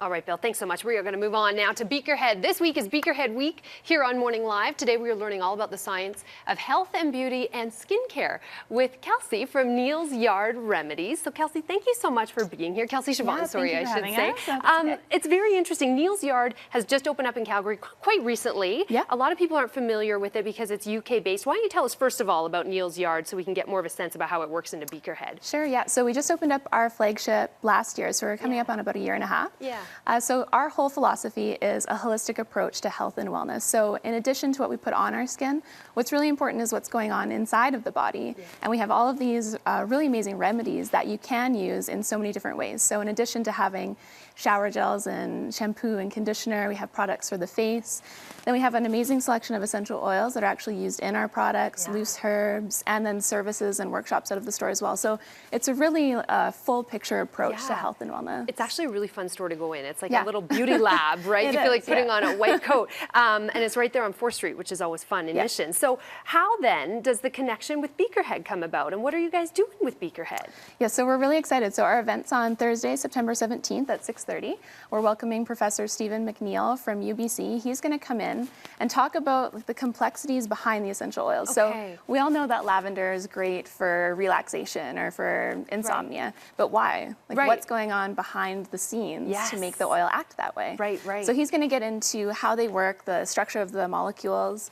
All right, Bill, thanks so much. We are going to move on now to Beakerhead. This week is Beakerhead Week here on Morning Live. Today we are learning all about the science of health and beauty and skincare with Kelsey from Neal's Yard Remedies. So Kelsey, thank you so much for being here. Kelsey Schiavon, sorry, I should say. It's very interesting. Neal's Yard has just opened up in Calgary quite recently. Yeah. A lot of people aren't familiar with it because it's UK based. Why don't you tell us first of all about Neal's Yard so we can get more of a sense about how it works into Beakerhead? Sure, yeah. So we just opened up our flagship last year, so we're coming up on about a year and a half. Yeah. So our whole philosophy is a holistic approach to health and wellness. So in addition to what we put on our skin, what's really important is what's going on inside of the body. Yeah. And we have all of these really amazing remedies that you can use in so many different ways. So in addition to having shower gels and shampoo and conditioner, we have products for the face. Then we have an amazing selection of essential oils that are actually used in our products, loose herbs, and then services and workshops out of the store as well. So it's a really full picture approach to health and wellness. It's actually a really fun store to go in. It's like a little beauty lab, right? You feel like putting on a white coat. And it's right there on 4th Street, which is always fun in Mission. So how then does the connection with Beakerhead come about? And what are you guys doing with Beakerhead? Yeah, so we're really excited. So our event's on Thursday, September 17th at 6:30. We're welcoming Professor Stephen McNeal from UBC. He's going to come in and talk about the complexities behind the essential oils. So we all know that lavender is great for relaxation or for insomnia, but why? Like what's going on behind the scenes to make the oil act that way? Right. So he's going to get into how they work, the structure of the molecules.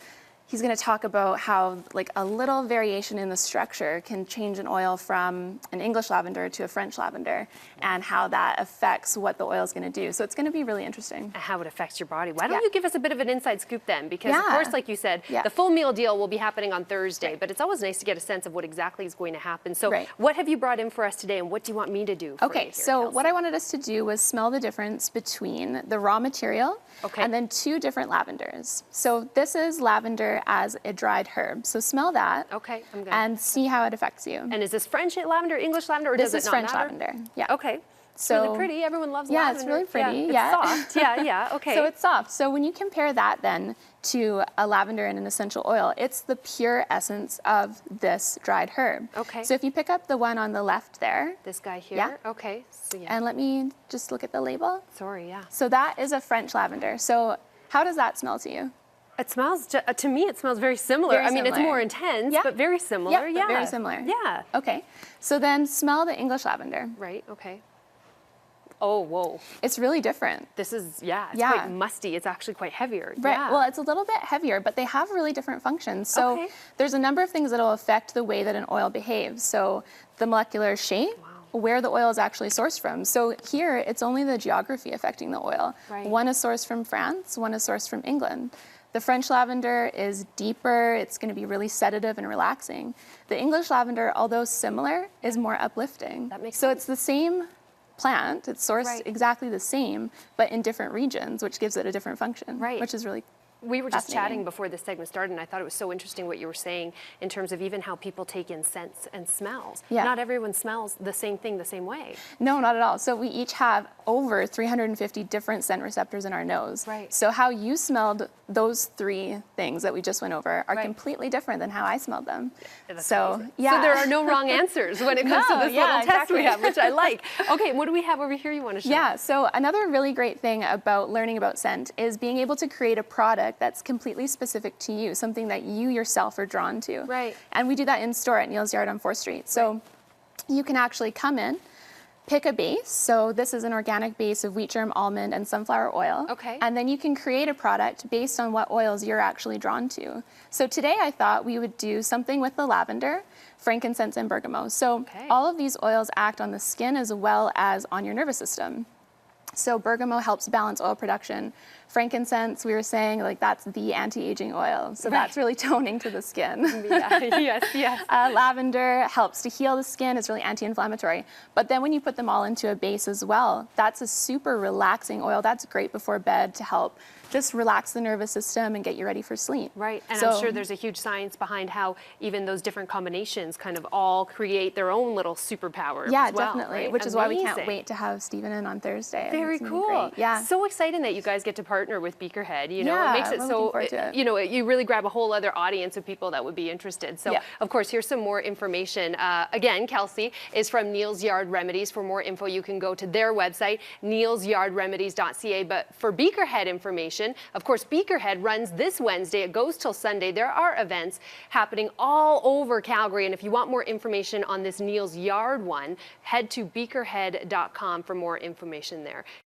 He's going to talk about how like a little variation in the structure can change an oil from an English lavender to a French lavender and how that affects what the oil is going to do. So it's going to be really interesting. And how it affects your body. Why don't you give us a bit of an inside scoop then? Because of course, like you said, the full meal deal will be happening on Thursday, but it's always nice to get a sense of what exactly is going to happen. So what have you brought in for us today and what do you want me to do for you here, so Kelsey? what I wanted us to do was smell the difference between the raw material and then 2 different lavenders. So this is lavender as a dried herb. So smell that I'm good. and see how it affects you. And is this French lavender, English lavender, or does it not matter? This is French lavender. Yeah. Okay. It's really pretty. Everyone loves lavender. Yeah, it's really pretty. It's soft. Okay. So it's soft. So when you compare that then to a lavender and an essential oil, it's the pure essence of this dried herb. Okay. So if you pick up the one on the left there. This guy here? Okay. So, And let me just look at the label. Sorry, So that is a French lavender. So how does that smell to you? It smells, to me, it smells very similar. I mean, it's more intense, but very similar. Yeah, but very similar. Yeah. Okay. So then smell the English lavender. Right, okay. Oh, whoa. It's really different. This is, it's quite musty. It's actually quite heavier. Right. Yeah. Well, it's a little bit heavier, but they have really different functions. So there's a number of things that will affect the way that an oil behaves. So the molecular shape, where the oil is actually sourced from. So here, it's only the geography affecting the oil. One is sourced from France, one is sourced from England. The French lavender is deeper, it's going to be really sedative and relaxing. The English lavender, although similar, is more uplifting. That makes sense. So sense. it's the same plant, it's sourced exactly the same, but in different regions, which gives it a different function, which is really We were just chatting before this segment started, and I thought it was so interesting what you were saying in terms of even how people take in scents and smells. Not everyone smells the same thing the same way. No, not at all. So we each have over 350 different scent receptors in our nose. So how you smelled those 3 things that we just went over are completely different than how I smelled them. So there are no wrong answers when it comes to this little test we have, which I like. Okay, what do we have over here you want to show? Yeah, so another really great thing about learning about scent is being able to create a product that's completely specific to you, something that you yourself are drawn to. And we do that in store at Neal's Yard on 4th Street. So you can actually come in, pick a base. So this is an organic base of wheat germ, almond, and sunflower oil. And then you can create a product based on what oils you're actually drawn to. So today I thought we would do something with the lavender, frankincense, and bergamot. So all of these oils act on the skin as well as on your nervous system. So bergamot helps balance oil production. Frankincense, we were saying, like that's the anti-aging oil. So that's really toning to the skin. Lavender helps to heal the skin. It's really anti-inflammatory. But then when you put them all into a base as well, that's a super relaxing oil. That's great before bed to help just relax the nervous system and get you ready for sleep. And I'm sure there's a huge science behind how even those different combinations kind of all create their own little superpower as well, definitely, which is why we can't wait to have Stephen in on Thursday. Very gonna be cool. great. Yeah. So exciting that you guys get to partner with Beakerhead. You know, it makes it we're so, looking forward to it. you know, you really grab a whole other audience of people that would be interested. So, of course, here's some more information. Again, Kelsey is from Neal's Yard Remedies. For more info, you can go to their website, nealsyardremedies.ca. But for Beakerhead information, of course, Beakerhead runs this Wednesday. It goes till Sunday. There are events happening all over Calgary. And if you want more information on this Neal's Yard one, head to beakerhead.com for more information there.